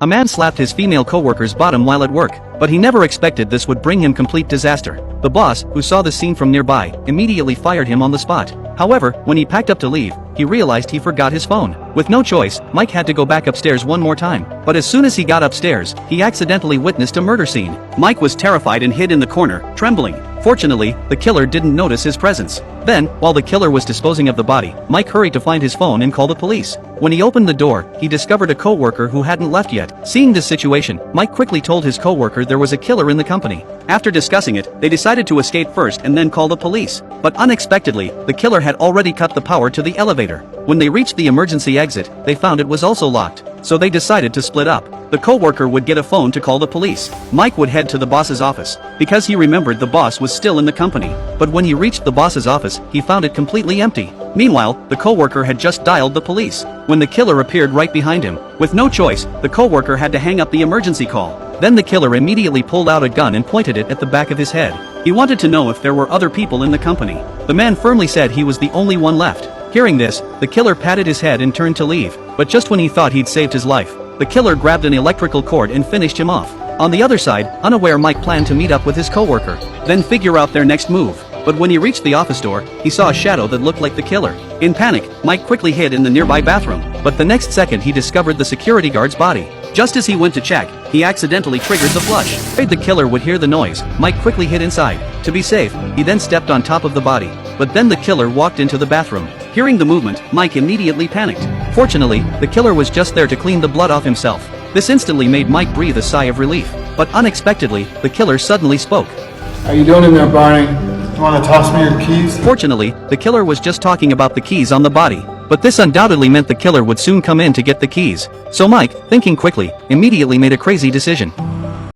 A man slapped his female coworker's bottom while at work, but he never expected this would bring him complete disaster. The boss, who saw the scene from nearby, immediately fired him on the spot. However, when he packed up to leave, he realized he forgot his phone. With no choice, Mike had to go back upstairs one more time. But as soon as he got upstairs, he accidentally witnessed a murder scene. Mike was terrified and hid in the corner, trembling. Fortunately, the killer didn't notice his presence. Then, while the killer was disposing of the body, Mike hurried to find his phone and call the police. When he opened the door, he discovered a coworker who hadn't left yet. Seeing this situation, Mike quickly told his coworker there was a killer in the company. After discussing it, they decided to escape first and then call the police. But unexpectedly, the killer had already cut the power to the elevator. When they reached the emergency exit, they found it was also locked. So they decided to split up. The coworker would get a phone to call the police. Mike would head to the boss's office, because he remembered the boss was still in the company. But when he reached the boss's office, he found it completely empty. Meanwhile, the coworker had just dialed the police, when the killer appeared right behind him. With no choice, the coworker had to hang up the emergency call. Then the killer immediately pulled out a gun and pointed it at the back of his head. He wanted to know if there were other people in the company. The man firmly said he was the only one left. Hearing this, the killer patted his head and turned to leave. But just when he thought he'd saved his life, the killer grabbed an electrical cord and finished him off. On the other side, unaware, Mike planned to meet up with his coworker, then figure out their next move. But when he reached the office door, he saw a shadow that looked like the killer. In panic, Mike quickly hid in the nearby bathroom, but the next second he discovered the security guard's body. Just as he went to check, he accidentally triggered the flush. Afraid the killer would hear the noise, Mike quickly hid inside. To be safe, he then stepped on top of the body. But then the killer walked into the bathroom. Hearing the movement, Mike immediately panicked. Fortunately, the killer was just there to clean the blood off himself. This instantly made Mike breathe a sigh of relief. But unexpectedly, the killer suddenly spoke. How you doing in there, Barney? You want to toss me your keys? Fortunately, the killer was just talking about the keys on the body. But this undoubtedly meant the killer would soon come in to get the keys. So Mike, thinking quickly, immediately made a crazy decision.